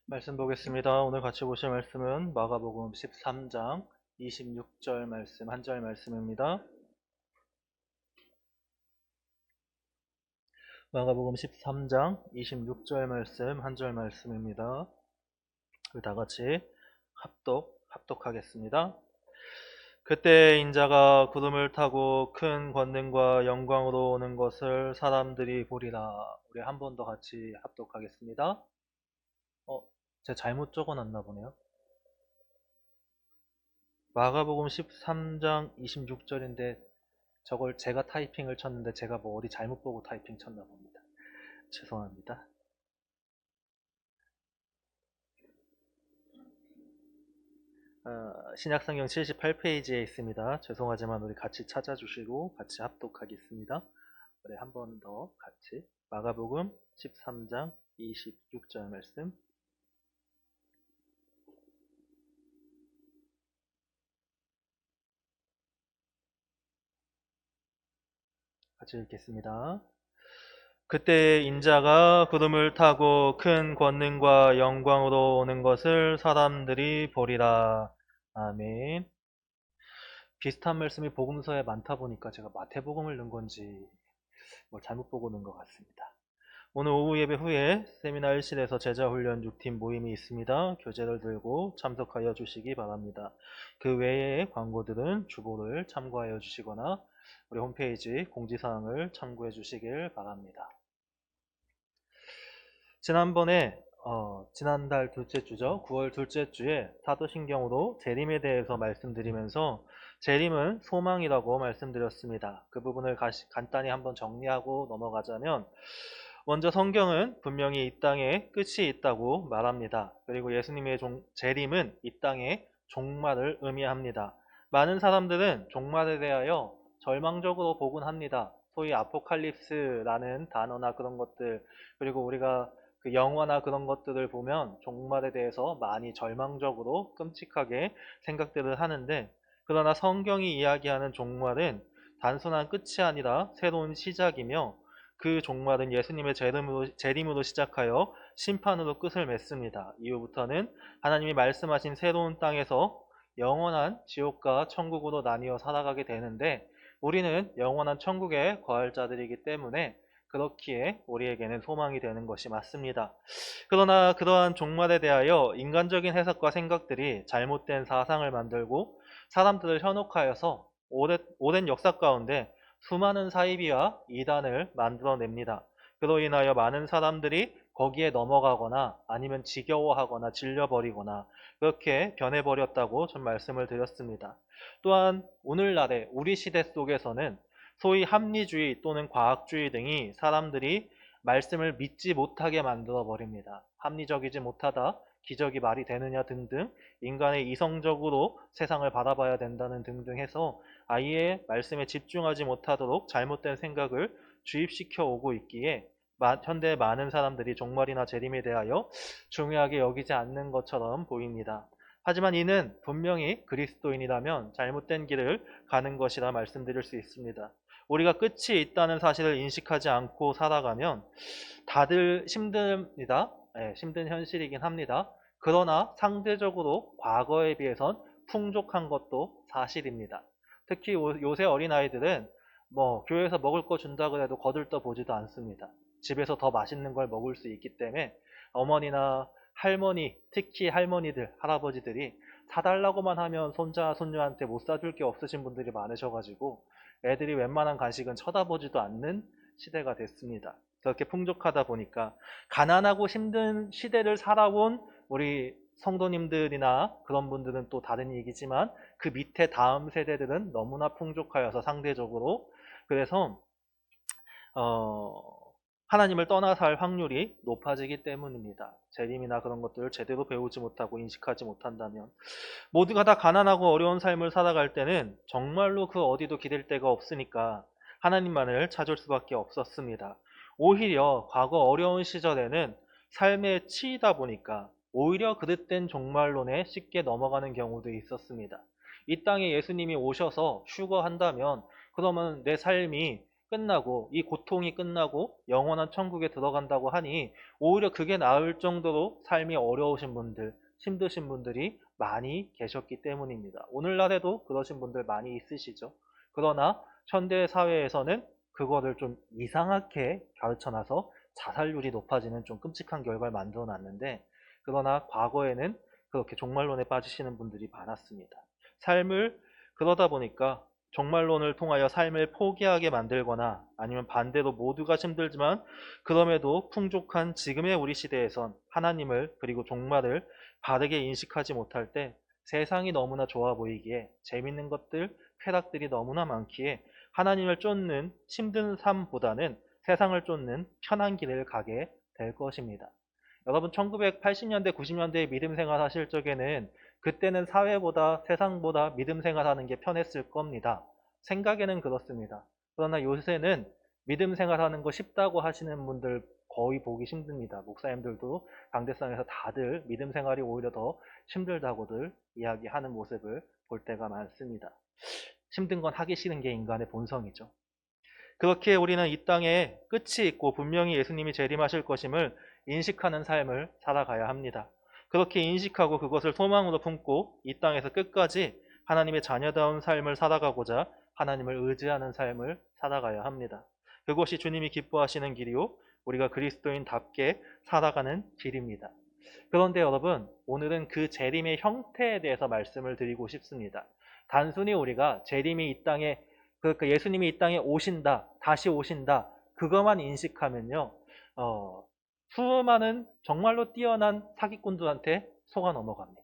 말씀 보겠습니다. 오늘 같이 보실 말씀은 마가복음 13장 26절 말씀, 한 절 말씀입니다. 마가복음 13장 26절 말씀, 한 절 말씀입니다. 다 같이 합독하겠습니다. 그때 인자가 구름을 타고 큰 권능과 영광으로 오는 것을 사람들이 보리라. 우리 한 번 더 같이 합독하겠습니다. 제가 잘못 적어놨나 보네요. 마가복음 13장 26절인데 저걸 제가 타이핑을 쳤는데 제가 뭐 어디 잘못 보고 타이핑 쳤나 봅니다. 죄송합니다. 신약성경 78페이지에 있습니다. 죄송하지만 우리 같이 찾아주시고 같이 합독하겠습니다. 우리 한 번 더 같이 마가복음 13장 26절 말씀 같이 읽겠습니다. 그때 인자가 구름을 타고 큰 권능과 영광으로 오는 것을 사람들이 보리라. 아멘. 비슷한 말씀이 복음서에 많다 보니까 제가 마태복음을 넣은 건지 뭘 잘못 보고 넣은 것 같습니다. 오늘 오후 예배 후에 세미나 1실에서 제자훈련 6팀 모임이 있습니다. 교재를 들고 참석하여 주시기 바랍니다. 그 외의 광고들은 주보를 참고하여 주시거나 우리 홈페이지 공지사항을 참고해 주시길 바랍니다. 지난달 둘째 주죠. 9월 둘째 주에 사도신경으로 재림에 대해서 말씀드리면서 재림은 소망이라고 말씀드렸습니다. 그 부분을 간단히 한번 정리하고 넘어가자면 먼저 성경은 분명히 이 땅에 끝이 있다고 말합니다. 그리고 예수님의 재림은 이 땅의 종말을 의미합니다. 많은 사람들은 종말에 대하여 절망적으로 보곤 합니다. 소위 아포칼립스라는 단어나 그런 것들, 그리고 우리가 그 영화나 그런 것들을 보면 종말에 대해서 많이 절망적으로 끔찍하게 생각들을 하는데, 그러나 성경이 이야기하는 종말은 단순한 끝이 아니라 새로운 시작이며, 그 종말은 예수님의 재림으로 시작하여 심판으로 끝을 맺습니다. 이후부터는 하나님이 말씀하신 새로운 땅에서 영원한 지옥과 천국으로 나뉘어 살아가게 되는데, 우리는 영원한 천국에 거할 자들이기 때문에 그렇기에 우리에게는 소망이 되는 것이 맞습니다. 그러나 그러한 종말에 대하여 인간적인 해석과 생각들이 잘못된 사상을 만들고 사람들을 현혹하여서 오랜 역사 가운데 수많은 사이비와 이단을 만들어냅니다. 그로 인하여 많은 사람들이 거기에 넘어가거나 아니면 지겨워하거나 질려버리거나 그렇게 변해버렸다고 좀 말씀을 드렸습니다. 또한 오늘날의 우리 시대 속에서는 소위 합리주의 또는 과학주의 등이 사람들이 말씀을 믿지 못하게 만들어 버립니다. 합리적이지 못하다, 기적이 말이 되느냐 등등, 인간의 이성적으로 세상을 바라봐야 된다는 등등 해서 아예 말씀에 집중하지 못하도록 잘못된 생각을 주입시켜 오고 있기에 현대 많은 사람들이 종말이나 재림에 대하여 중요하게 여기지 않는 것처럼 보입니다. 하지만 이는 분명히 그리스도인이라면 잘못된 길을 가는 것이라 말씀드릴 수 있습니다. 우리가 끝이 있다는 사실을 인식하지 않고 살아가면 다들 힘듭니다. 힘든 현실이긴 합니다. 그러나 상대적으로 과거에 비해선 풍족한 것도 사실입니다. 특히 요새 어린아이들은 뭐 교회에서 먹을 거 준다 그래도 거들떠 보지도 않습니다. 집에서 더 맛있는 걸 먹을 수 있기 때문에 어머니나 할머니, 특히 할머니들, 할아버지들이 사달라고만 하면 손자, 손녀한테 못 사줄 게 없으신 분들이 많으셔가지고 애들이 웬만한 간식은 쳐다보지도 않는 시대가 됐습니다. 그렇게 풍족하다 보니까 가난하고 힘든 시대를 살아온 우리 성도님들이나 그런 분들은 또 다른 얘기지만 그 밑에 다음 세대들은 너무나 풍족하여서 상대적으로 그래서 어, 하나님을 떠나 살 확률이 높아지기 때문입니다. 재림이나 그런 것들을 제대로 배우지 못하고 인식하지 못한다면 모두가 다 가난하고 어려운 삶을 살아갈 때는 정말로 그 어디도 기댈 데가 없으니까 하나님만을 찾을 수밖에 없었습니다. 오히려 과거 어려운 시절에는 삶에 치이다 보니까 오히려 그릇된 종말론에 쉽게 넘어가는 경우도 있었습니다. 이 땅에 예수님이 오셔서 휴거한다면 그러면 내 삶이 끝나고 이 고통이 끝나고 영원한 천국에 들어간다고 하니 오히려 그게 나을 정도로 삶이 어려우신 분들, 힘드신 분들이 많이 계셨기 때문입니다. 오늘날에도 그러신 분들 많이 있으시죠. 그러나 현대 사회에서는 그거를 좀 이상하게 가르쳐놔서 자살률이 높아지는 좀 끔찍한 결과를 만들어 놨는데, 그러나 과거에는 그렇게 종말론에 빠지시는 분들이 많았습니다. 삶을 그러다 보니까 종말론을 통하여 삶을 포기하게 만들거나 아니면 반대로 모두가 힘들지만 그럼에도 풍족한 지금의 우리 시대에선 하나님을 그리고 종말을 바르게 인식하지 못할 때 세상이 너무나 좋아 보이기에 재밌는 것들, 쾌락들이 너무나 많기에 하나님을 쫓는 힘든 삶보다는 세상을 쫓는 편한 길을 가게 될 것입니다. 여러분 1980년대, 90년대에 믿음 생활 하실 적에는 그때는 사회보다 세상보다 믿음 생활하는 게 편했을 겁니다. 생각에는 그렇습니다. 그러나 요새는 믿음 생활하는 거 쉽다고 하시는 분들 거의 보기 힘듭니다. 목사님들도 강대상에서 다들 믿음 생활이 오히려 더 힘들다고들 이야기하는 모습을 볼 때가 많습니다. 힘든 건 하기 싫은 게 인간의 본성이죠. 그렇게 우리는 이 땅에 끝이 있고 분명히 예수님이 재림하실 것임을 인식하는 삶을 살아가야 합니다. 그렇게 인식하고 그것을 소망으로 품고 이 땅에서 끝까지 하나님의 자녀다운 삶을 살아가고자 하나님을 의지하는 삶을 살아가야 합니다. 그것이 주님이 기뻐하시는 길이요, 우리가 그리스도인답게 살아가는 길입니다. 그런데 여러분, 오늘은 그 재림의 형태에 대해서 말씀을 드리고 싶습니다. 단순히 우리가 재림이 이 땅에, 그러니까 예수님이 이 땅에 오신다, 다시 오신다, 그것만 인식하면요, 수많은 정말로 뛰어난 사기꾼들한테 속아 넘어갑니다.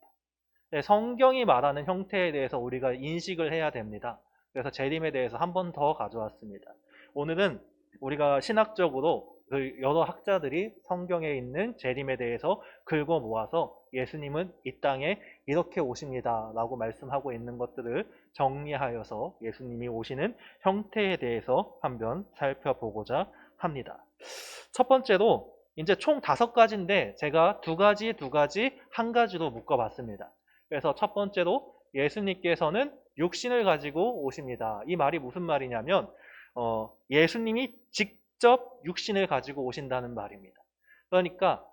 네, 성경이 말하는 형태에 대해서 우리가 인식을 해야 됩니다. 그래서 재림에 대해서 한 번 더 가져왔습니다. 오늘은 우리가 신학적으로 그 여러 학자들이 성경에 있는 재림에 대해서 긁어 모아서 예수님은 이 땅에 이렇게 오십니다 라고 말씀하고 있는 것들을 정리하여서 예수님이 오시는 형태에 대해서 한번 살펴보고자 합니다. 첫 번째로 이제 총 5가지인데 제가 두 가지 한 가지로 묶어봤습니다. 그래서 첫 번째로 예수님께서는 육신을 가지고 오십니다. 이 말이 무슨 말이냐면 예수님이 직접 육신을 가지고 오신다는 말입니다. 그러니까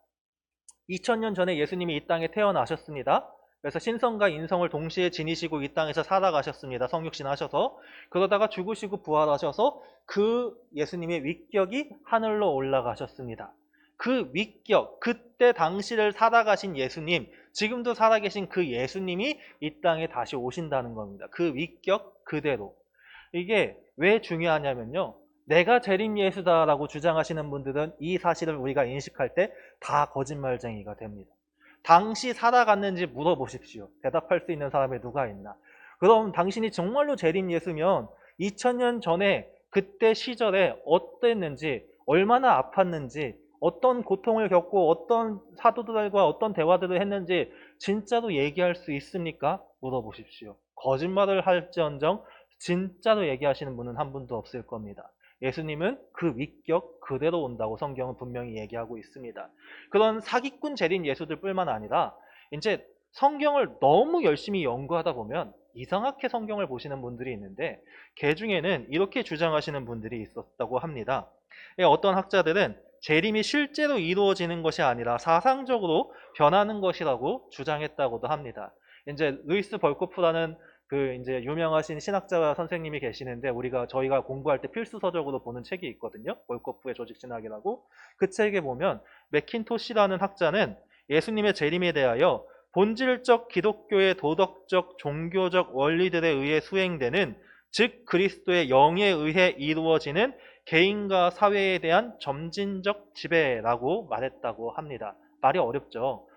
2000년 전에 예수님이 이 땅에 태어나셨습니다. 그래서 신성과 인성을 동시에 지니시고 이 땅에서 살아가셨습니다. 성육신 하셔서. 그러다가 죽으시고 부활하셔서 그 예수님의 위격이 하늘로 올라가셨습니다. 그 위격, 그때 당시를 살아가신 예수님, 지금도 살아계신 그 예수님이 이 땅에 다시 오신다는 겁니다. 그 위격 그대로. 이게 왜 중요하냐면요. 내가 재림 예수다라고 주장하시는 분들은 이 사실을 우리가 인식할 때 다 거짓말쟁이가 됩니다. 당시 살아갔는지 물어보십시오. 대답할 수 있는 사람이 누가 있나? 그럼 당신이 정말로 재림 예수면 2000년 전에 그때 시절에 어땠는지, 얼마나 아팠는지, 어떤 고통을 겪고 어떤 사도들과 어떤 대화들을 했는지 진짜로 얘기할 수 있습니까? 물어보십시오. 거짓말을 할지언정 진짜로 얘기하시는 분은 한 분도 없을 겁니다. 예수님은 그 위격 그대로 온다고 성경은 분명히 얘기하고 있습니다. 그런 사기꾼 재림 예수들 뿐만 아니라 이제 성경을 너무 열심히 연구하다 보면 이상하게 성경을 보시는 분들이 있는데 그 중에는 이렇게 주장하시는 분들이 있었다고 합니다. 어떤 학자들은 재림이 실제로 이루어지는 것이 아니라 사상적으로 변하는 것이라고 주장했다고도 합니다. 이제 루이스 벌코프라는 그 이제 유명하신 신학자 선생님이 계시는데 저희가 공부할 때 필수 서적으로 보는 책이 있거든요. 볼코프의 조직신학이라고. 그 책에 보면 맥킨토시라는 학자는 예수님의 재림에 대하여 본질적 기독교의 도덕적 종교적 원리들에 의해 수행되는, 즉 그리스도의 영에 의해 이루어지는 개인과 사회에 대한 점진적 지배라고 말했다고 합니다. 말이 어렵죠.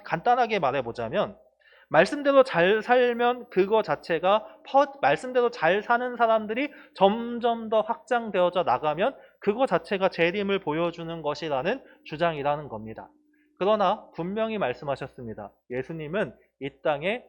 간단하게 말해보자면 말씀대로 잘 살면 그거 자체가 말씀대로 잘 사는 사람들이 점점 더 확장되어져 나가면 그거 자체가 재림을 보여주는 것이라는 주장이라는 겁니다. 그러나 분명히 말씀하셨습니다. 예수님은 이 땅에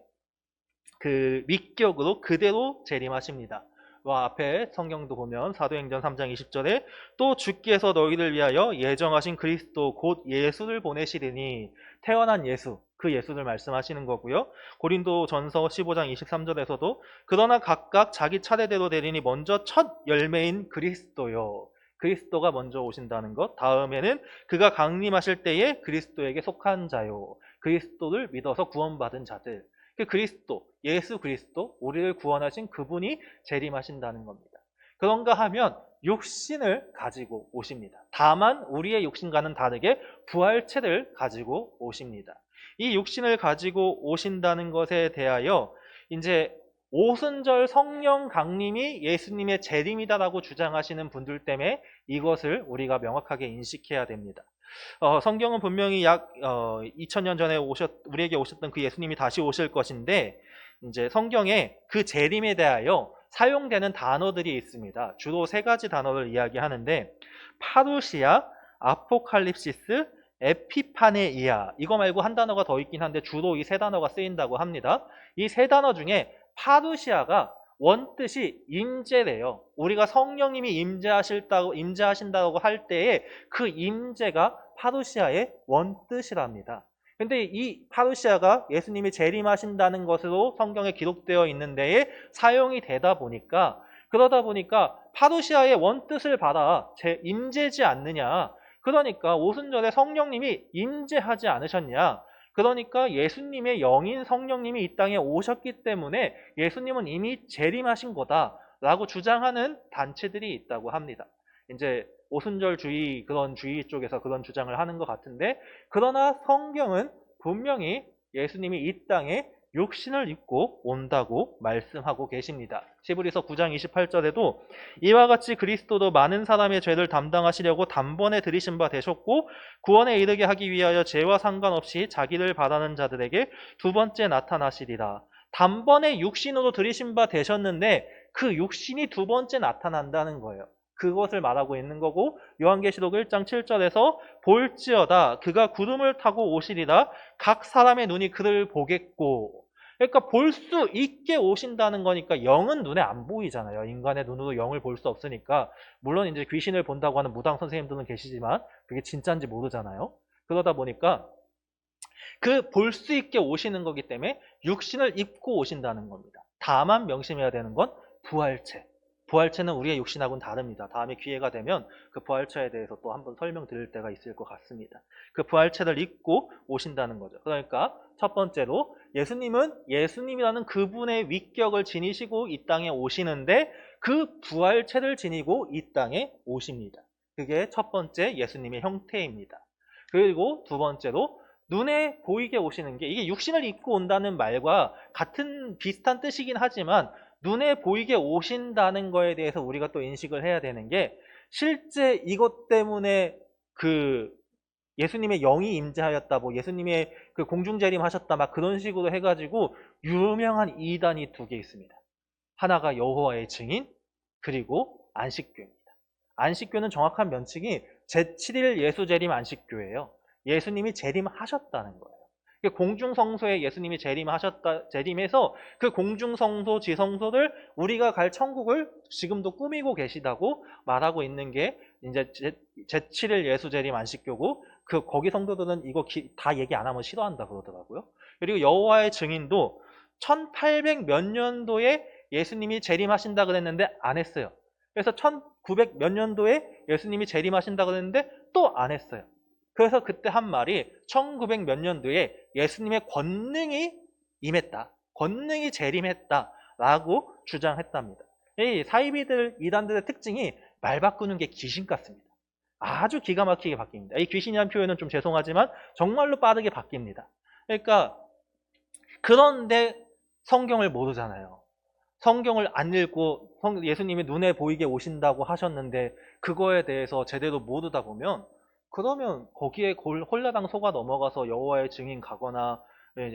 그 위격으로 그대로 재림하십니다. 앞에 성경도 보면 사도행전 3장 20절에 또 주께서 너희를 위하여 예정하신 그리스도 곧 예수를 보내시리니 태어난 예수, 그 예수를 말씀하시는 거고요. 고린도전서 15장 23절에서도 그러나 각각 자기 차례대로 되리니 먼저 첫 열매인 그리스도요. 그리스도가 먼저 오신다는 것. 다음에는 그가 강림하실 때에 그리스도에게 속한 자요. 그리스도를 믿어서 구원받은 자들. 그 그리스도, 예수 그리스도, 우리를 구원하신 그분이 재림하신다는 겁니다. 그런가 하면 육신을 가지고 오십니다. 다만 우리의 육신과는 다르게 부활체를 가지고 오십니다. 이 육신을 가지고 오신다는 것에 대하여 이제 오순절 성령 강림이 예수님의 재림이다라고 주장하시는 분들 때문에 이것을 우리가 명확하게 인식해야 됩니다. 성경은 분명히 약 2000년 전에 우리에게 오셨던 그 예수님이 다시 오실 것인데 이제 성경에 그 재림에 대하여 사용되는 단어들이 있습니다. 주로 세 가지 단어를 이야기하는데 파루시아, 아포칼립시스, 에피파네이아, 이거 말고 한 단어가 더 있긴 한데 주로 이 세 단어가 쓰인다고 합니다. 이 세 단어 중에 파루시아가 원뜻이 임재래요. 우리가 성령님이 임재하신다고 할 때에 그 임재가 파루시아의 원뜻이랍니다. 근데 이 파루시아가 예수님이 재림하신다는 것으로 성경에 기록되어 있는 데에 사용이 되다 보니까 그러다 보니까 파루시아의 원뜻을 받아 임재지 않느냐. 그러니까 오순절에 성령님이 임재하지 않으셨냐. 그러니까 예수님의 영인 성령님이 이 땅에 오셨기 때문에 예수님은 이미 재림하신 거다라고 주장하는 단체들이 있다고 합니다. 이제 오순절주의 그런 주의 쪽에서 그런 주장을 하는 것 같은데 그러나 성경은 분명히 예수님이 이 땅에 육신을 입고 온다고 말씀하고 계십니다. 히브리서 9장 28절에도 이와 같이 그리스도도 많은 사람의 죄를 담당하시려고 단번에 들이신 바 되셨고 구원에 이르게 하기 위하여 죄와 상관없이 자기를 바라는 자들에게 두 번째 나타나시리라. 단번에 육신으로 들이신 바 되셨는데 그 육신이 두 번째 나타난다는 거예요. 그것을 말하고 있는 거고 요한계시록 1장 7절에서 볼지어다 그가 구름을 타고 오시리라 각 사람의 눈이 그를 보겠고 그러니까 볼 수 있게 오신다는 거니까 영은 눈에 안 보이잖아요. 인간의 눈으로 영을 볼 수 없으니까 물론 이제 귀신을 본다고 하는 무당 선생님들은 계시지만 그게 진짜인지 모르잖아요. 그러다 보니까 그 볼 수 있게 오시는 거기 때문에 육신을 입고 오신다는 겁니다. 다만 명심해야 되는 건 부활체. 부활체는 우리의 육신하고는 다릅니다. 다음에 기회가 되면 그 부활체에 대해서 또 한번 설명드릴 때가 있을 것 같습니다. 그 부활체를 입고 오신다는 거죠. 그러니까 첫 번째로 예수님은 예수님이라는 그분의 위격을 지니시고 이 땅에 오시는데 그 부활체를 지니고 이 땅에 오십니다. 그게 첫 번째 예수님의 형태입니다. 그리고 두 번째로 눈에 보이게 오시는 게 이게 육신을 입고 온다는 말과 같은 비슷한 뜻이긴 하지만 눈에 보이게 오신다는 거에 대해서 우리가 또 인식을 해야 되는 게 실제 이것 때문에 그 예수님의 영이 임재하였다, 뭐 예수님의 그 공중재림 하셨다, 막 그런 식으로 해가지고 유명한 이단이 두 개 있습니다. 하나가 여호와의 증인, 그리고 안식교입니다. 안식교는 정확한 면칭이 제7일 예수재림 안식교예요. 예수님이 재림하셨다는 거예요. 공중성소에 예수님이 재림해서 그 공중성소, 지성소를 우리가 갈 천국을 지금도 꾸미고 계시다고 말하고 있는 게 이제 제7일 예수재림 안식교고 거기 성도들은 이거 다 얘기 안 하면 싫어한다 그러더라고요. 그리고 여호와의 증인도 1800 몇 년도에 예수님이 재림하신다 그랬는데 안 했어요. 그래서 1900 몇 년도에 예수님이 재림하신다 그랬는데 또 안 했어요. 그래서 그때 한 말이 1900 몇 년도에 예수님의 권능이 임했다. 권능이 재림했다라고 주장했답니다. 이 사이비들, 이단들의 특징이 말 바꾸는 게 귀신 같습니다. 아주 기가 막히게 바뀝니다. 이 귀신이라는 표현은 좀 죄송하지만 정말로 빠르게 바뀝니다. 그러니까 그런데 성경을 모르잖아요. 성경을 안 읽고 예수님이 눈에 보이게 오신다고 하셨는데 그거에 대해서 제대로 모르다 보면 그러면 거기에 홀라당 속아 넘어가서 여호와의 증인 가거나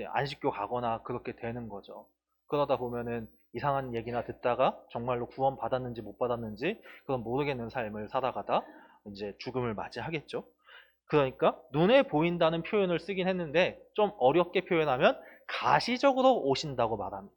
안식교 가거나 그렇게 되는 거죠. 그러다 보면은 이상한 얘기나 듣다가 정말로 구원 받았는지 못 받았는지 그건 모르겠는 삶을 살아가다 이제 죽음을 맞이하겠죠. 그러니까 눈에 보인다는 표현을 쓰긴 했는데 좀 어렵게 표현하면 가시적으로 오신다고 말합니다.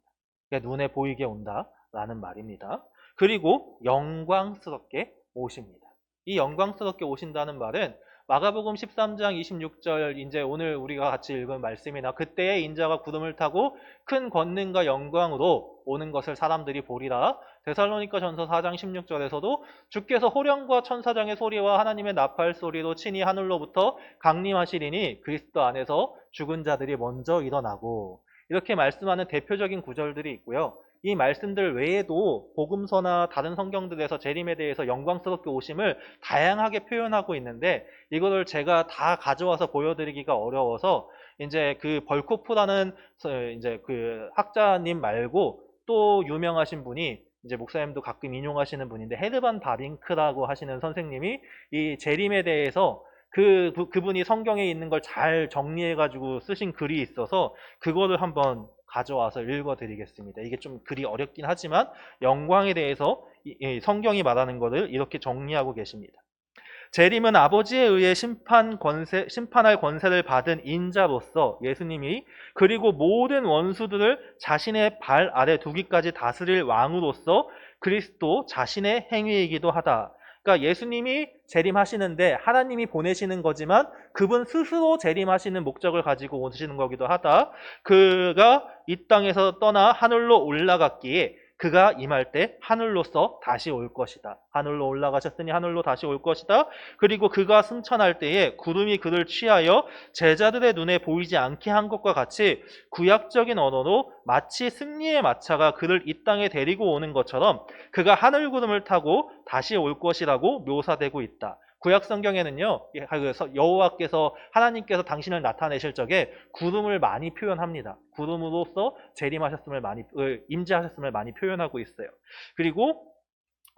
그러니까 눈에 보이게 온다라는 말입니다. 그리고 영광스럽게 오십니다. 이 영광스럽게 오신다는 말은 마가복음 13장 26절 이제 오늘 우리가 같이 읽은 말씀이나 그때의 인자가 구름을 타고 큰 권능과 영광으로 오는 것을 사람들이 보리라. 데살로니가 전서 4장 16절에서도 주께서 호령과 천사장의 소리와 하나님의 나팔 소리로 친히 하늘로부터 강림하시리니 그리스도 안에서 죽은 자들이 먼저 일어나고, 이렇게 말씀하는 대표적인 구절들이 있고요. 이 말씀들 외에도 복음서나 다른 성경들에서 재림에 대해서 영광스럽게 오심을 다양하게 표현하고 있는데, 이거를 제가 다 가져와서 보여드리기가 어려워서 이제 그 벌코프라는 이제 그 학자님 말고 또 유명하신 분이, 이제 목사님도 가끔 인용하시는 분인데, 헤르반 바빙크라고 하시는 선생님이 이 재림에 대해서 그분이 성경에 있는 걸 잘 정리해가지고 쓰신 글이 있어서 그거를 한번 가져와서 읽어드리겠습니다. 이게 좀 글이 어렵긴 하지만 영광에 대해서 이 성경이 말하는 것을 이렇게 정리하고 계십니다. 재림은 아버지에 의해 심판할 권세를 받은 인자로서 예수님이, 그리고 모든 원수들을 자신의 발 아래 두기까지 다스릴 왕으로서 그리스도 자신의 행위이기도 하다. 그러니까 예수님이 재림하시는데 하나님이 보내시는 거지만 그분 스스로 재림하시는 목적을 가지고 오시는 거기도 하다. 그가 이 땅에서 떠나 하늘로 올라갔기에 그가 임할 때 하늘로서 다시 올 것이다. 하늘로 올라가셨으니 하늘로 다시 올 것이다. 그리고 그가 승천할 때에 구름이 그를 취하여 제자들의 눈에 보이지 않게 한 것과 같이 구약적인 언어로 마치 승리의 마차가 그를 이 땅에 데리고 오는 것처럼 그가 하늘 구름을 타고 다시 올 것이라고 묘사되고 있다. 구약 성경에는요, 여호와께서 하나님께서 당신을 나타내실 적에 구름을 많이 표현합니다. 구름으로서 재림하셨음을 많이 임재하셨음을 많이 표현하고 있어요. 그리고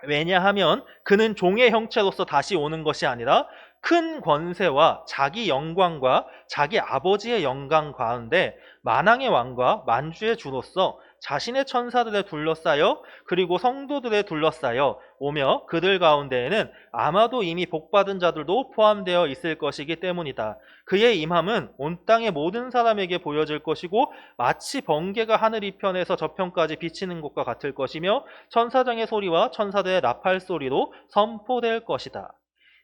왜냐하면 그는 종의 형체로서 다시 오는 것이 아니라 큰 권세와 자기 영광과 자기 아버지의 영광 가운데 만왕의 왕과 만주의 주로서 자신의 천사들에 둘러싸여 그리고 성도들에 둘러싸여 오며 그들 가운데에는 아마도 이미 복받은 자들도 포함되어 있을 것이기 때문이다. 그의 임함은 온 땅의 모든 사람에게 보여질 것이고 마치 번개가 하늘 이편에서 저편까지 비치는 것과 같을 것이며 천사장의 소리와 천사들의 나팔 소리로 선포될 것이다.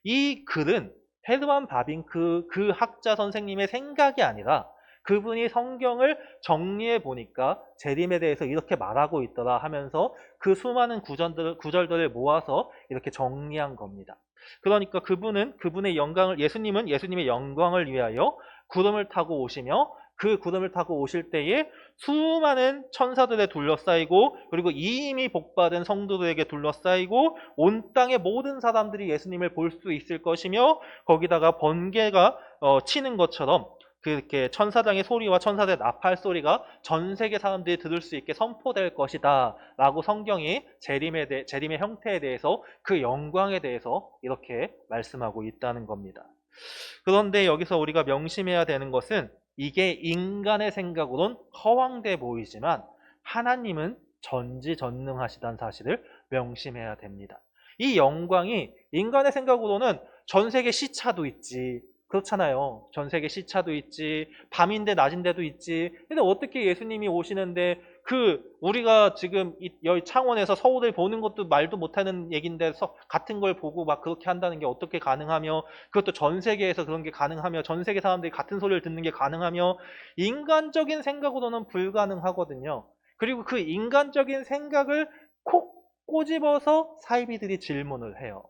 이 글은 헤르만 바빙크 그 학자 선생님의 생각이 아니라 그분이 성경을 정리해 보니까 재림에 대해서 이렇게 말하고 있더라 하면서 그 수많은 구절들을 모아서 이렇게 정리한 겁니다. 그러니까 그분의 영광을, 예수님은 예수님의 영광을 위하여 구름을 타고 오시며 그 구름을 타고 오실 때에 수많은 천사들에 둘러싸이고 그리고 이미 복받은 성도들에게 둘러싸이고 온 땅의 모든 사람들이 예수님을 볼 수 있을 것이며 거기다가 번개가 치는 것처럼 그렇게 천사장의 소리와 천사들의 나팔 소리가 전 세계 사람들이 들을 수 있게 선포될 것이다 라고 성경이 재림의 형태에 대해서 그 영광에 대해서 이렇게 말씀하고 있다는 겁니다. 그런데 여기서 우리가 명심해야 되는 것은 이게 인간의 생각으론 허황돼 보이지만 하나님은 전지전능하시다는 사실을 명심해야 됩니다. 이 영광이 인간의 생각으로는 전 세계 시차도 있지, 그렇잖아요. 전 세계 시차도 있지, 밤인데 낮인데도 있지. 근데 어떻게 예수님이 오시는데 우리가 지금 여기 창원에서 서울을 보는 것도 말도 못하는 얘기인데 같은 걸 보고 막 그렇게 한다는 게 어떻게 가능하며, 그것도 전 세계에서 그런 게 가능하며, 전 세계 사람들이 같은 소리를 듣는 게 가능하며, 인간적인 생각으로는 불가능하거든요. 그리고 그 인간적인 생각을 콕 꼬집어서 사이비들이 질문을 해요.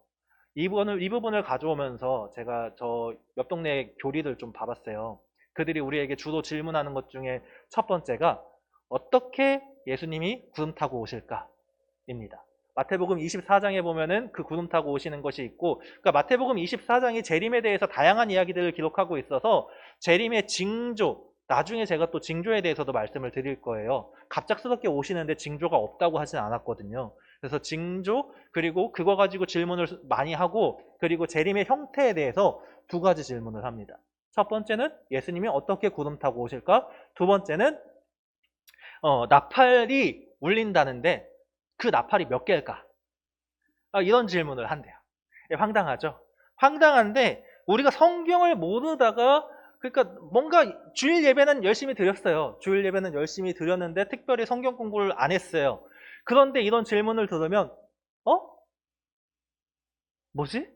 이 부분을 가져오면서 제가 저 옆 동네 교리들 좀 봐봤어요. 그들이 우리에게 주로 질문하는 것 중에 첫 번째가 어떻게 예수님이 구름 타고 오실까입니다. 마태복음 24장에 보면은 그 구름 타고 오시는 것이 있고, 그러니까 마태복음 24장이 재림에 대해서 다양한 이야기들을 기록하고 있어서 재림의 징조, 나중에 제가 또 징조에 대해서도 말씀을 드릴 거예요. 갑작스럽게 오시는데 징조가 없다고 하진 않았거든요. 그래서 징조, 그리고 그거 가지고 질문을 많이 하고, 그리고 재림의 형태에 대해서 두 가지 질문을 합니다. 첫 번째는 예수님이 어떻게 구름 타고 오실까? 두 번째는 나팔이 울린다는데 그 나팔이 몇 개일까? 이런 질문을 한대요. 황당하죠? 황당한데 우리가 성경을 모르다가, 그러니까 뭔가 주일 예배는 열심히 드렸어요. 주일 예배는 열심히 드렸는데 특별히 성경 공부를 안 했어요. 그런데 이런 질문을 들으면 뭐지?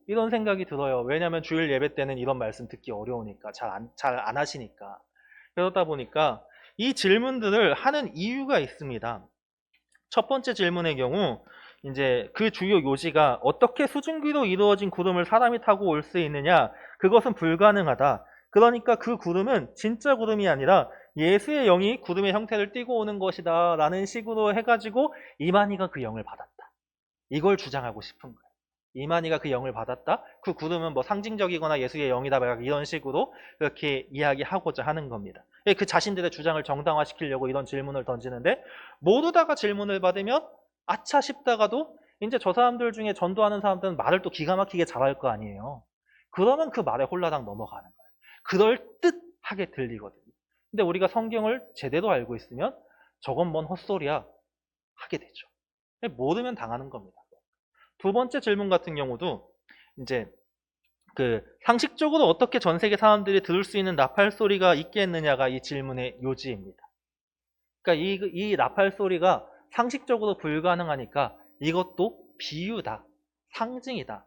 이런 생각이 들어요. 왜냐하면 주일 예배 때는 이런 말씀 듣기 어려우니까, 잘 안 하시니까. 그러다 보니까 이 질문들을 하는 이유가 있습니다. 첫 번째 질문의 경우, 이제 그 주요 요지가 어떻게 수증기로 이루어진 구름을 사람이 타고 올 수 있느냐? 그것은 불가능하다. 그러니까 그 구름은 진짜 구름이 아니라 예수의 영이 구름의 형태를 띠고 오는 것이다. 라는 식으로 해가지고 이만희가 그 영을 받았다. 이걸 주장하고 싶은 거예요. 이만희가 그 영을 받았다. 그 구름은 뭐 상징적이거나 예수의 영이다. 이런 식으로 그렇게 이야기하고자 하는 겁니다. 그 자신들의 주장을 정당화시키려고 이런 질문을 던지는데 모르다가 질문을 받으면 아차 싶다가도 이제 저 사람들 중에 전도하는 사람들은 말을 또 기가 막히게 잘할 거 아니에요. 그러면 그 말에 홀라당 넘어가는 거예요. 그럴 듯하게 들리거든요. 근데 우리가 성경을 제대로 알고 있으면 저건 뭔 헛소리야 하게 되죠. 모르면 당하는 겁니다. 두 번째 질문 같은 경우도 이제 그 상식적으로 어떻게 전 세계 사람들이 들을 수 있는 나팔 소리가 있겠느냐가 이 질문의 요지입니다. 그러니까 이 나팔 소리가 상식적으로 불가능하니까 이것도 비유다, 상징이다.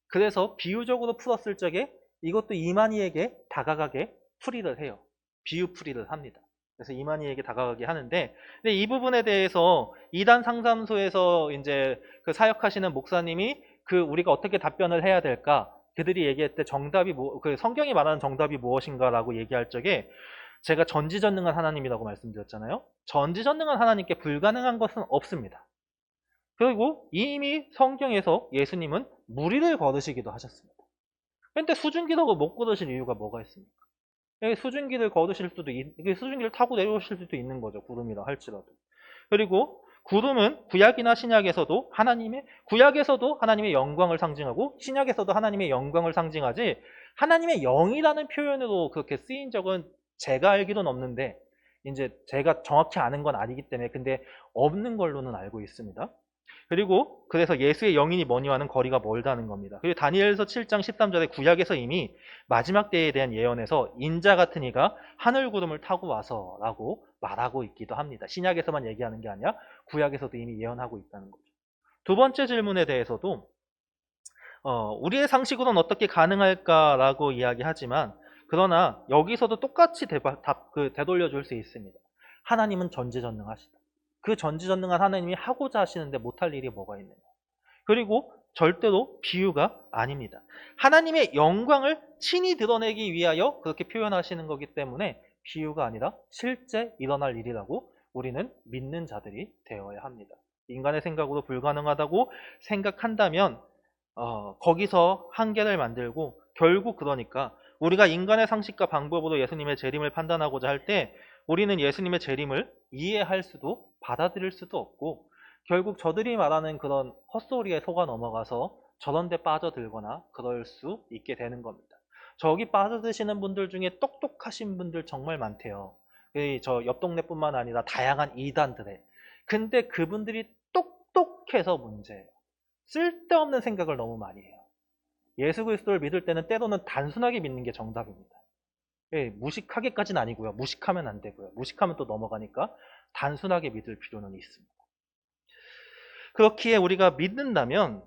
그래서 비유적으로 풀었을 적에 이것도 이만희에게 다가가게 풀이를 해요. 비유 풀이를 합니다. 그래서 이만희에게 다가가게 하는데, 근데 이 부분에 대해서 이단 상담소에서 이제 그 사역하시는 목사님이 그 우리가 어떻게 답변을 해야 될까? 그들이 얘기할 때 그 성경이 말하는 정답이 무엇인가라고 얘기할 적에 제가 전지전능한 하나님이라고 말씀드렸잖아요. 전지전능한 하나님께 불가능한 것은 없습니다. 그리고 이미 성경에서 예수님은 무리를 걸으시기도 하셨습니다. 그런데 수증기로 못 걸으실 이유가 뭐가 있습니까? 수증기를 걸으실 수도, 수증기를 타고 내려오실 수도 있는 거죠. 구름이라 할지라도. 그리고 구름은 구약이나 신약에서도 구약에서도 하나님의 영광을 상징하고 신약에서도 하나님의 영광을 상징하지 하나님의 영이라는 표현으로 그렇게 쓰인 적은 제가 알기로는 없는데 이제 제가 정확히 아는 건 아니기 때문에 근데 없는 걸로는 알고 있습니다. 그리고 그래서 예수의 영인이 뭐니와는 거리가 멀다는 겁니다. 그리고 다니엘서 7장 13절에 구약에서 이미 마지막 때에 대한 예언에서 인자 같은 이가 하늘 구름을 타고 와서 라고 말하고 있기도 합니다. 신약에서만 얘기하는 게 아니라 구약에서도 이미 예언하고 있다는 거죠. 두 번째 질문에 대해서도 우리의 상식으로는 어떻게 가능할까라고 이야기하지만 그러나 여기서도 똑같이 되돌려 줄 수 있습니다. 하나님은 전지전능하시다. 그 전지전능한 하나님이 하고자 하시는데 못할 일이 뭐가 있느냐. 그리고 절대로 비유가 아닙니다. 하나님의 영광을 친히 드러내기 위하여 그렇게 표현하시는 거기 때문에 비유가 아니라 실제 일어날 일이라고 우리는 믿는 자들이 되어야 합니다. 인간의 생각으로 불가능하다고 생각한다면 거기서 한계를 만들고 결국 그러니까 우리가 인간의 상식과 방법으로 예수님의 재림을 판단하고자 할 때 우리는 예수님의 재림을 이해할 수도 받아들일 수도 없고 결국 저들이 말하는 그런 헛소리에 속아 넘어가서 저런 데 빠져들거나 그럴 수 있게 되는 겁니다. 저기 빠져드시는 분들 중에 똑똑하신 분들 정말 많대요. 저 옆 동네뿐만 아니라 다양한 이단들에. 근데 그분들이 똑똑해서 문제예요. 쓸데없는 생각을 너무 많이 해요. 예수 그리스도를 믿을 때는 때로는 단순하게 믿는 게 정답입니다. 무식하게까지는 아니고요. 무식하면 안 되고요. 무식하면 또 넘어가니까 단순하게 믿을 필요는 있습니다. 그렇기에 우리가 믿는다면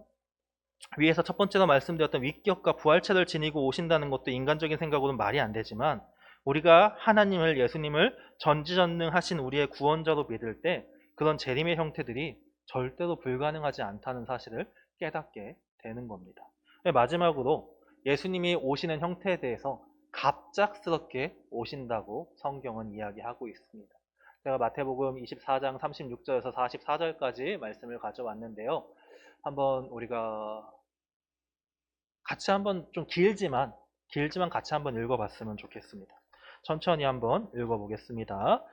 위에서 첫 번째로 말씀드렸던 위격과 부활체를 지니고 오신다는 것도 인간적인 생각으로는 말이 안 되지만 우리가 하나님을 예수님을 전지전능하신 우리의 구원자로 믿을 때 그런 재림의 형태들이 절대로 불가능하지 않다는 사실을 깨닫게 되는 겁니다. 마지막으로 예수님이 오시는 형태에 대해서 갑작스럽게 오신다고 성경은 이야기하고 있습니다. 제가 마태복음 24장 36절에서 44절까지 말씀을 가져왔는데요. 한번 우리가 같이 한번 좀 길지만 같이 한번 읽어봤으면 좋겠습니다. 천천히 한번 읽어보겠습니다.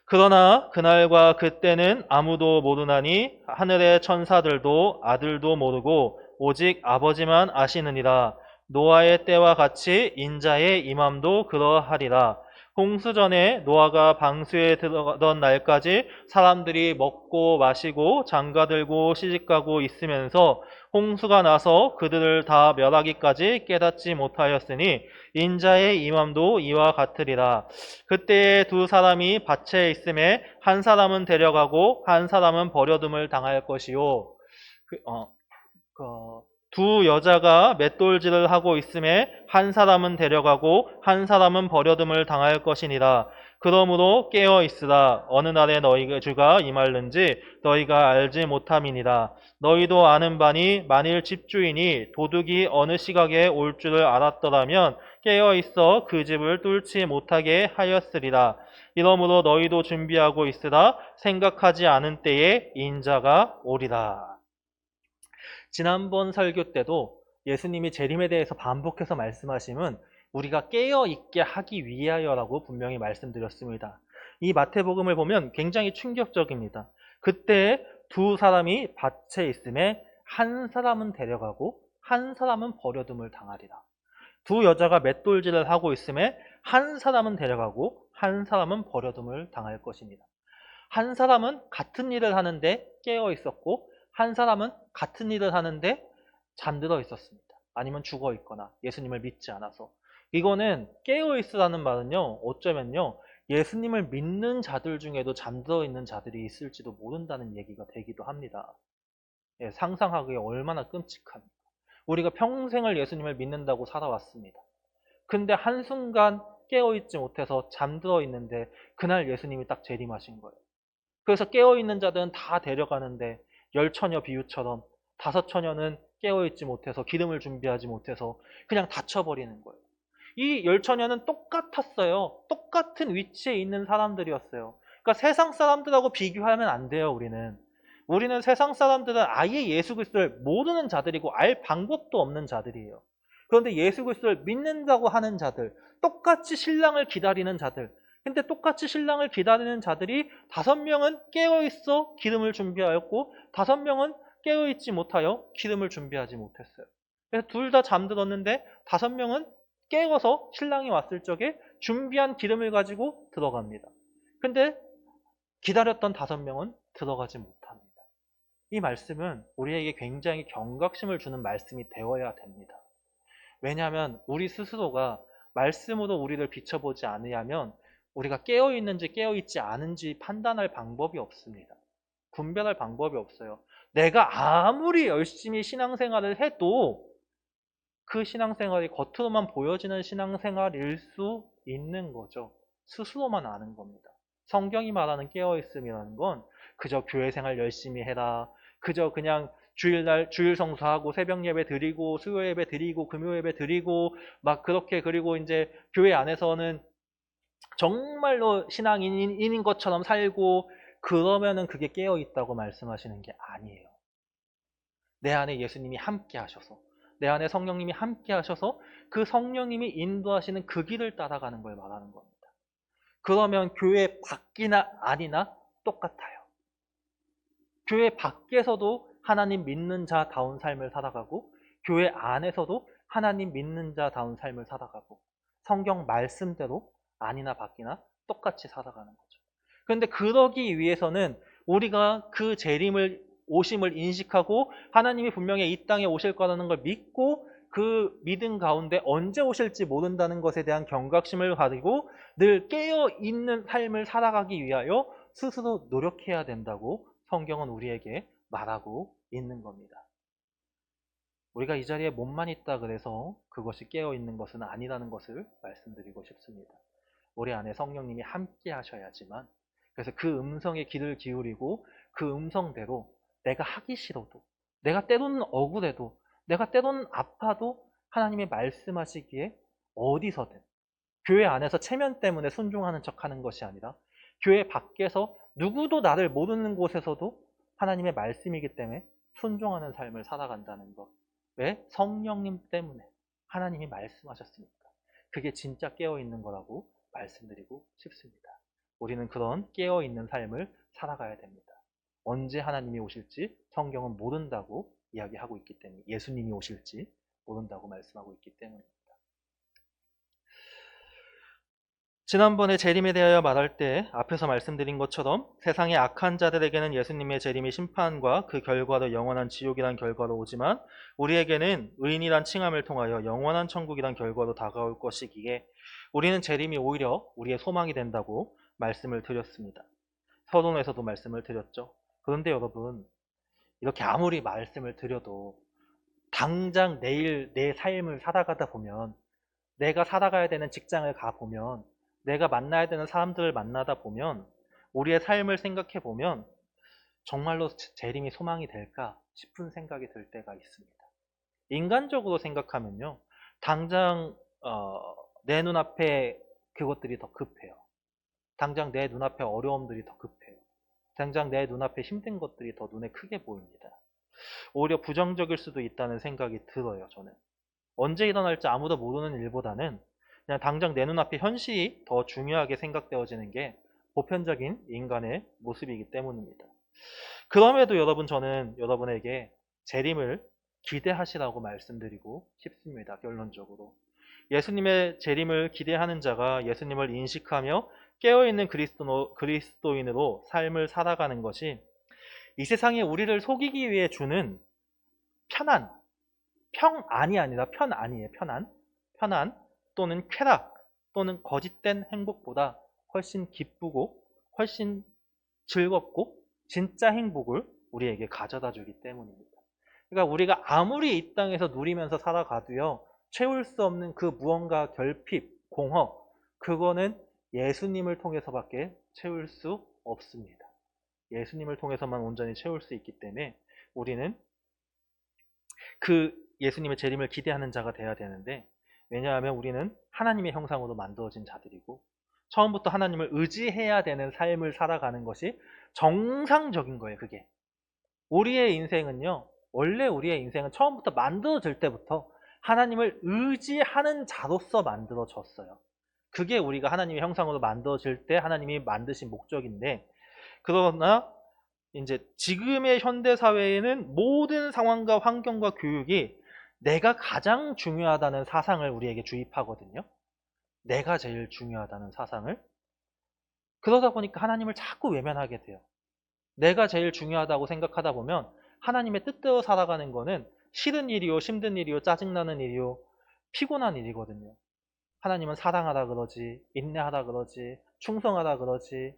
그러나 그날과 그때는 아무도 모르나니 하늘의 천사들도 아들도 모르고 오직 아버지만 아시느니라. 노아의 때와 같이 인자의 임함도 그러하리라. 홍수 전에 노아가 방수에 들어가던 날까지 사람들이 먹고 마시고 장가들고 시집가고 있으면서 홍수가 나서 그들을 다 멸하기까지 깨닫지 못하였으니 인자의 임함도 이와 같으리라. 그때에 두 사람이 밭에 있음에 한 사람은 데려가고 한 사람은 버려둠을 당할 것이요. 그, 어, 두 여자가 맷돌질을 하고 있음에 한 사람은 데려가고 한 사람은 버려둠을 당할 것이니라. 그러므로 깨어 있으라. 어느 날에 너희가 주가 임할는지 너희가 알지 못함이니라. 너희도 아는 바니 만일 집주인이 도둑이 어느 시각에 올 줄을 알았더라면 깨어 있어 그 집을 뚫지 못하게 하였으리라. 이러므로 너희도 준비하고 있으라. 생각하지 않은 때에 인자가 오리라. 지난번 설교 때도 예수님이 재림에 대해서 반복해서 말씀하심은 우리가 깨어있게 하기 위하여라고 분명히 말씀드렸습니다. 이 마태복음을 보면 굉장히 충격적입니다. 그때 두 사람이 밭에 있음에 한 사람은 데려가고 한 사람은 버려둠을 당하리라. 두 여자가 맷돌질을 하고 있음에 한 사람은 데려가고 한 사람은 버려둠을 당할 것입니다. 한 사람은 같은 일을 하는데 깨어 있었고 한 사람은 같은 일을 하는데 잠들어 있었습니다. 아니면 죽어 있거나 예수님을 믿지 않아서. 이거는 깨어 있으라는 말은요, 어쩌면요, 예수님을 믿는 자들 중에도 잠들어 있는 자들이 있을지도 모른다는 얘기가 되기도 합니다. 예, 상상하기에 얼마나 끔찍합니까? 우리가 평생을 예수님을 믿는다고 살아왔습니다. 근데 한순간 깨어있지 못해서 잠들어 있는데 그날 예수님이 딱 재림하신 거예요. 그래서 깨어있는 자들은 다 데려가는데 열 처녀 비유처럼 다섯 처녀는 깨어있지 못해서 기름을 준비하지 못해서 그냥 다쳐버리는 거예요. 이 열 처녀는 똑같았어요. 똑같은 위치에 있는 사람들이었어요. 그러니까 세상 사람들하고 비교하면 안 돼요, 우리는. 우리는 세상 사람들은 아예 예수 그리스도를 모르는 자들이고 알 방법도 없는 자들이에요. 그런데 예수 그리스도를 믿는다고 하는 자들, 똑같이 신랑을 기다리는 자들, 근데 똑같이 신랑을 기다리는 자들이 5명은 깨어있어 기름을 준비하였고 5명은 깨어있지 못하여 기름을 준비하지 못했어요. 그래서 둘 다 잠들었는데 5명은 깨어서 신랑이 왔을 적에 준비한 기름을 가지고 들어갑니다. 근데 기다렸던 5명은 들어가지 못합니다. 이 말씀은 우리에게 굉장히 경각심을 주는 말씀이 되어야 됩니다. 왜냐하면 우리 스스로가 말씀으로 우리를 비춰보지 않으면 우리가 깨어있는지 깨어있지 않은지 판단할 방법이 없습니다. 분별할 방법이 없어요. 내가 아무리 열심히 신앙생활을 해도 그 신앙생활이 겉으로만 보여지는 신앙생활일 수 있는 거죠. 스스로만 아는 겁니다. 성경이 말하는 깨어있음이라는 건 그저 교회 생활 열심히 해라. 그저 그냥 주일날 주일 성수하고 새벽 예배 드리고 수요 예배 드리고 금요 예배 드리고 막 그렇게 그리고 이제 교회 안에서는 정말로 신앙인인 것처럼 살고 그러면은 그게 깨어 있다고 말씀하시는 게 아니에요. 내 안에 예수님이 함께 하셔서 내 안에 성령님이 함께 하셔서 그 성령님이 인도하시는 그 길을 따라가는 걸 말하는 겁니다. 그러면 교회 밖이나 아니나 똑같아요. 교회 밖에서도 하나님 믿는 자다운 삶을 살아가고 교회 안에서도 하나님 믿는 자다운 삶을 살아가고 성경 말씀대로 아니나 밖이나 똑같이 살아가는 거죠. 그런데 그러기 위해서는 우리가 그 재림을 오심을 인식하고 하나님이 분명히 이 땅에 오실 거라는 걸 믿고 그 믿음 가운데 언제 오실지 모른다는 것에 대한 경각심을 가지고 늘 깨어있는 삶을 살아가기 위하여 스스로 노력해야 된다고 성경은 우리에게 말하고 있는 겁니다. 우리가 이 자리에 몸만 있다 그래서 그것이 깨어있는 것은 아니라는 것을 말씀드리고 싶습니다. 우리 안에 성령님이 함께 하셔야지만 그래서 그 음성에 귀를 기울이고 그 음성대로 내가 하기 싫어도 내가 때로는 억울해도 내가 때로는 아파도 하나님이 말씀하시기에 어디서든 교회 안에서 체면 때문에 순종하는 척하는 것이 아니라 교회 밖에서 누구도 나를 모르는 곳에서도 하나님의 말씀이기 때문에 순종하는 삶을 살아간다는 것. 왜? 성령님 때문에 하나님이 말씀하셨으니까. 그게 진짜 깨어있는 거라고 말씀드리고 싶습니다. 우리는 그런 깨어있는 삶을 살아가야 됩니다. 언제 하나님이 오실지 성경은 모른다고 이야기하고 있기 때문에 예수님이 오실지 모른다고 말씀하고 있기 때문입니다. 지난번에 재림에 대하여 말할 때 앞에서 말씀드린 것처럼 세상의 악한 자들에게는 예수님의 재림이 심판과 그 결과로 영원한 지옥이란 결과로 오지만 우리에게는 의인이란 칭함을 통하여 영원한 천국이란 결과로 다가올 것이기에 우리는 재림이 오히려 우리의 소망이 된다고 말씀을 드렸습니다. 서론에서도 말씀을 드렸죠. 그런데 여러분, 이렇게 아무리 말씀을 드려도 당장 내일 내 삶을 살아가다 보면, 내가 살아가야 되는 직장을 가보면, 내가 만나야 되는 사람들을 만나다 보면, 우리의 삶을 생각해 보면 정말로 재림이 소망이 될까 싶은 생각이 들 때가 있습니다. 인간적으로 생각하면요, 당장 내 눈앞에 그것들이 더 급해요. 당장 내 눈앞에 어려움들이 더 급해요. 당장 내 눈앞에 힘든 것들이 더 눈에 크게 보입니다. 오히려 부정적일 수도 있다는 생각이 들어요, 저는. 언제 일어날지 아무도 모르는 일보다는 그냥 당장 내 눈앞에 현실이 더 중요하게 생각되어지는 게 보편적인 인간의 모습이기 때문입니다. 그럼에도 여러분, 저는 여러분에게 재림을 기대하시라고 말씀드리고 싶습니다. 결론적으로. 예수님의 재림을 기대하는 자가 예수님을 인식하며 깨어있는 그리스도인으로 삶을 살아가는 것이 이 세상에 우리를 속이기 위해 주는 편안, 평안이 아니라 편안이에요. 편안 또는 쾌락 또는 거짓된 행복보다 훨씬 기쁘고 훨씬 즐겁고 진짜 행복을 우리에게 가져다 주기 때문입니다. 그러니까 우리가 아무리 이 땅에서 누리면서 살아가도요, 채울 수 없는 그 무언가 결핍, 공허, 그거는 예수님을 통해서밖에 채울 수 없습니다. 예수님을 통해서만 온전히 채울 수 있기 때문에 우리는 그 예수님의 재림을 기대하는 자가 돼야 되는데, 왜냐하면 우리는 하나님의 형상으로 만들어진 자들이고 처음부터 하나님을 의지해야 되는 삶을 살아가는 것이 정상적인 거예요. 그게 우리의 인생은요, 원래 우리의 인생은 처음부터 만들어질 때부터 하나님을 의지하는 자로서 만들어졌어요. 그게 우리가 하나님의 형상으로 만들어질 때 하나님이 만드신 목적인데, 그러나 이제 지금의 현대 사회에는 모든 상황과 환경과 교육이 내가 가장 중요하다는 사상을 우리에게 주입하거든요. 내가 제일 중요하다는 사상을. 그러다 보니까 하나님을 자꾸 외면하게 돼요. 내가 제일 중요하다고 생각하다 보면 하나님의 뜻대로 살아가는 거는 싫은 일이요, 힘든 일이요, 짜증나는 일이요, 피곤한 일이거든요. 하나님은 사랑하라 그러지, 인내하라 그러지, 충성하라 그러지,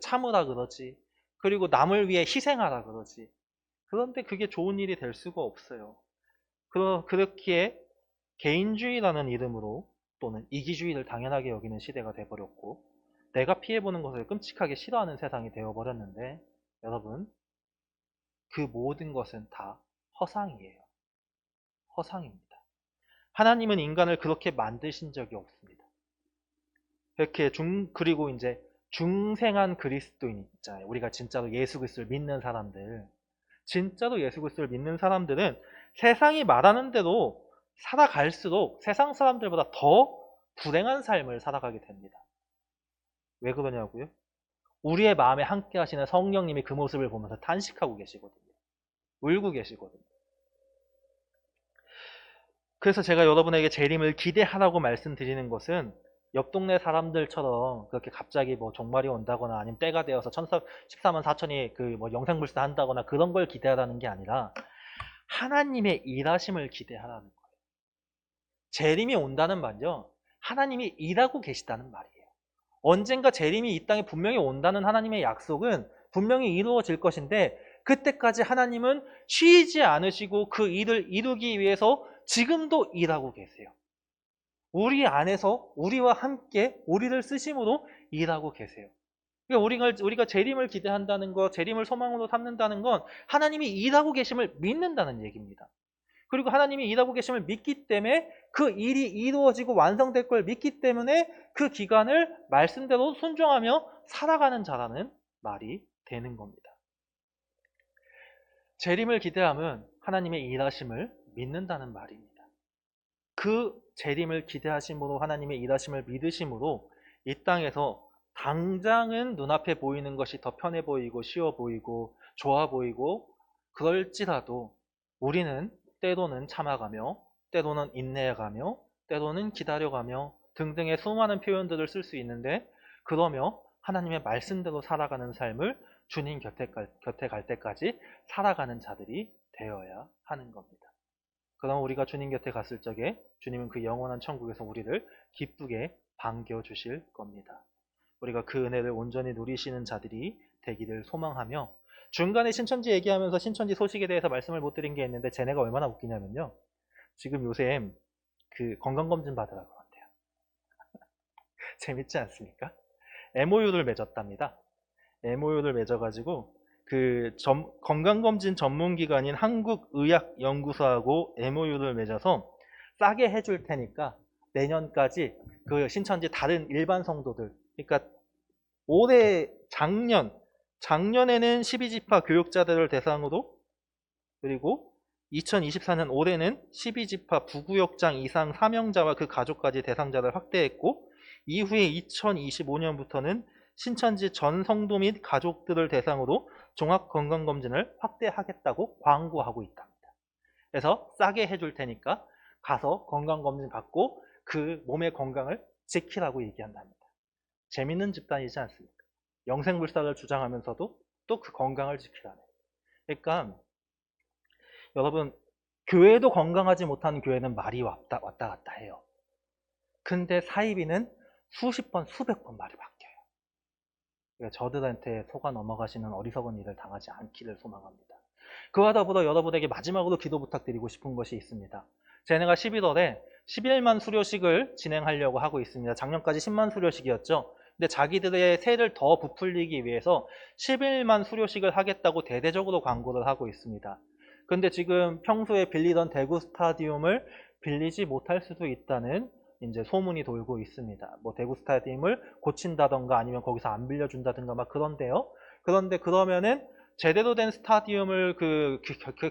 참으라 그러지, 그리고 남을 위해 희생하라 그러지. 그런데 그게 좋은 일이 될 수가 없어요. 그렇기에 개인주의라는 이름으로 또는 이기주의를 당연하게 여기는 시대가 돼버렸고, 내가 피해보는 것을 끔찍하게 싫어하는 세상이 되어버렸는데, 여러분, 그 모든 것은 다 허상이에요. 허상입니다. 하나님은 인간을 그렇게 만드신 적이 없습니다. 그리고 이제 중생한 그리스도인 있잖아요. 우리가 진짜로 예수 그리스도를 믿는 사람들. 진짜로 예수 그리스도를 믿는 사람들은 세상이 말하는 대로 살아갈수록 세상 사람들보다 더 불행한 삶을 살아가게 됩니다. 왜 그러냐고요? 우리의 마음에 함께 하시는 성령님이 그 모습을 보면서 탄식하고 계시거든요. 울고 계시거든요. 그래서 제가 여러분에게 재림을 기대하라고 말씀드리는 것은 옆 동네 사람들처럼 그렇게 갑자기 뭐 종말이 온다거나 아니면 때가 되어서 14만 4천이 그 뭐 영생불사한다거나 그런 걸 기대하라는 게 아니라 하나님의 일하심을 기대하라는 거예요. 재림이 온다는 말이요, 하나님이 일하고 계시다는 말이에요. 언젠가 재림이 이 땅에 분명히 온다는 하나님의 약속은 분명히 이루어질 것인데, 그때까지 하나님은 쉬지 않으시고 그 일을 이루기 위해서 지금도 일하고 계세요. 우리 안에서 우리와 함께 우리를 쓰심으로 일하고 계세요. 그러니까 우리가 재림을 기대한다는 것, 재림을 소망으로 삼는다는 건 하나님이 일하고 계심을 믿는다는 얘기입니다. 그리고 하나님이 일하고 계심을 믿기 때문에 그 일이 이루어지고 완성될 걸 믿기 때문에 그 기간을 말씀대로 순종하며 살아가는 자라는 말이 되는 겁니다. 재림을 기대함은 하나님의 일하심을 믿는다는 말입니다. 그 재림을 기대하심으로 하나님의 일하심을 믿으심으로 이 땅에서 당장은 눈앞에 보이는 것이 더 편해 보이고 쉬워 보이고 좋아 보이고 그럴지라도 우리는 때로는 참아가며 때로는 인내해가며 때로는 기다려가며 등등의 수많은 표현들을 쓸 수 있는데 그러며 하나님의 말씀대로 살아가는 삶을 주님 곁에 갈 때까지 살아가는 자들이 되어야 하는 겁니다. 그럼 우리가 주님 곁에 갔을 적에 주님은 그 영원한 천국에서 우리를 기쁘게 반겨주실 겁니다. 우리가 그 은혜를 온전히 누리시는 자들이 되기를 소망하며 중간에 신천지 얘기하면서 신천지 소식에 대해서 말씀을 못 드린 게 있는데 쟤네가 얼마나 웃기냐면요. 지금 요새 그 건강검진 받으라고 한대요. 재밌지 않습니까? MOU를 맺었답니다. MOU를 맺어가지고 그 건강검진 전문기관인 한국의학연구소하고 MOU를 맺어서 싸게 해줄 테니까 내년까지 그 신천지 다른 일반 성도들, 그러니까 올해 작년에는 12지파 교육자들을 대상으로, 그리고 2024년 올해는 12지파 부구역장 이상 사명자와 그 가족까지 대상자를 확대했고, 이후에 2025년부터는 신천지 전 성도 및 가족들을 대상으로 종합건강검진을 확대하겠다고 광고하고 있답니다. 그래서 싸게 해줄 테니까 가서 건강검진 받고 그 몸의 건강을 지키라고 얘기한답니다. 재밌는 집단이지 않습니까? 영생불사를 주장하면서도 또 그 건강을 지키라네. 그러니까 여러분, 교회도 건강하지 못하는 교회는 말이 왔다 갔다 해요. 근데 사이비는 수십 번, 수백 번 말이 바뀌어요. 그러니까 저들한테 속아 넘어가시는 어리석은 일을 당하지 않기를 소망합니다. 그와 더불어 여러분에게 마지막으로 기도 부탁드리고 싶은 것이 있습니다. 쟤네가 11월에 11만 수료식을 진행하려고 하고 있습니다. 작년까지 10만 수료식이었죠. 근데 자기들의 세를 더 부풀리기 위해서 11만 수료식을 하겠다고 대대적으로 광고를 하고 있습니다. 근데 지금 평소에 빌리던 대구 스타디움을 빌리지 못할 수도 있다는 이제 소문이 돌고 있습니다. 뭐 대구 스타디움을 고친다던가 아니면 거기서 안 빌려준다든가 막 그런데요. 그런데 그러면은 제대로 된 스타디움을 그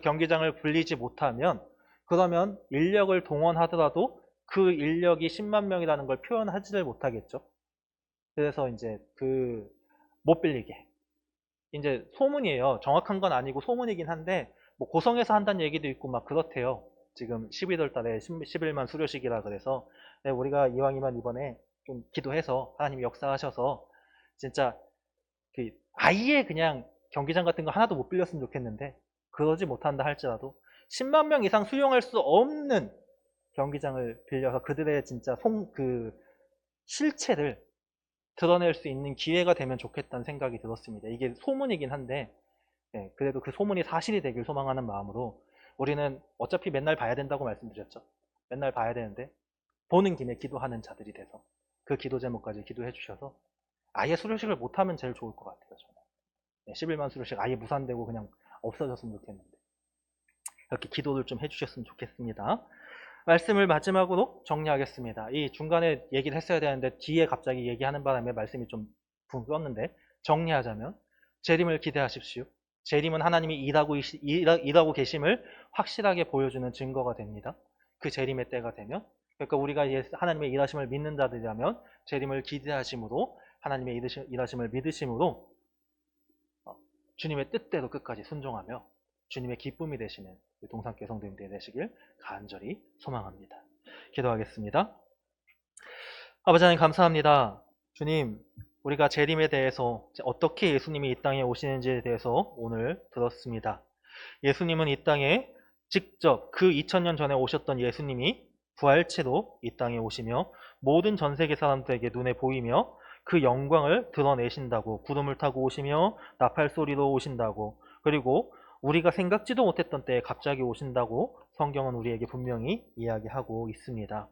경기장을 빌리지 못하면 그러면 인력을 동원하더라도 그 인력이 10만 명이라는 걸 표현하지를 못하겠죠. 그래서 이제 그 못 빌리게. 이제 소문이에요. 정확한 건 아니고 소문이긴 한데 뭐 고성에서 한다는 얘기도 있고 막 그렇대요. 지금 11월 달에 11만 수료식이라 그래서 네, 우리가 이왕이면 이번에 좀 기도해서 하나님이 역사하셔서 진짜 그 아예 그냥 경기장 같은 거 하나도 못 빌렸으면 좋겠는데 그러지 못한다 할지라도 10만 명 이상 수용할 수 없는 경기장을 빌려서 그들의 진짜 그 실체를 드러낼 수 있는 기회가 되면 좋겠다는 생각이 들었습니다. 이게 소문이긴 한데 네, 그래도 그 소문이 사실이 되길 소망하는 마음으로 우리는 어차피 맨날 봐야 된다고 말씀드렸죠. 맨날 봐야 되는데 보는 김에 기도하는 자들이 돼서 그 기도 제목까지 기도해 주셔서 아예 수료식을 못하면 제일 좋을 것 같아요. 저는. 네, 11만 수료식 아예 무산되고 그냥 없어졌으면 좋겠는데 이렇게 기도를 좀 해주셨으면 좋겠습니다. 말씀을 마지막으로 정리하겠습니다. 이 중간에 얘기를 했어야 되는데 뒤에 갑자기 얘기하는 바람에 말씀이 좀 붕 떴는데 정리하자면 재림을 기대하십시오. 재림은 하나님이 일하고 계심을 확실하게 보여주는 증거가 됩니다. 그 재림의 때가 되면 그러니까 우리가 하나님의 일하심을 믿는 자들이라면 재림을 기대하심으로 하나님의 일하심을 믿으심으로 주님의 뜻대로 끝까지 순종하며 주님의 기쁨이 되시는 동산교회 성도님들이 되시길 간절히 소망합니다. 기도하겠습니다. 아버지 하나님 감사합니다. 주님, 우리가 재림에 대해서 어떻게 예수님이 이 땅에 오시는지에 대해서 오늘 들었습니다. 예수님은 이 땅에 직접 그 2000년 전에 오셨던 예수님이 부활체로 이 땅에 오시며 모든 전 세계 사람들에게 눈에 보이며 그 영광을 드러내신다고 구름을 타고 오시며 나팔 소리로 오신다고 그리고 우리가 생각지도 못했던 때에 갑자기 오신다고 성경은 우리에게 분명히 이야기하고 있습니다.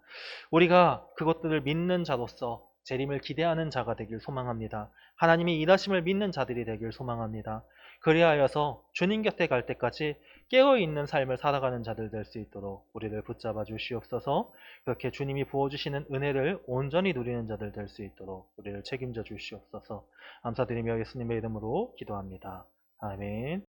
우리가 그것들을 믿는 자로서 재림을 기대하는 자가 되길 소망합니다. 하나님이 일하심을 믿는 자들이 되길 소망합니다. 그리하여서 주님 곁에 갈 때까지 깨어있는 삶을 살아가는 자들 될 수 있도록 우리를 붙잡아 주시옵소서. 그렇게 주님이 부어주시는 은혜를 온전히 누리는 자들 될 수 있도록 우리를 책임져 주시옵소서. 감사드리며 예수님의 이름으로 기도합니다. 아멘.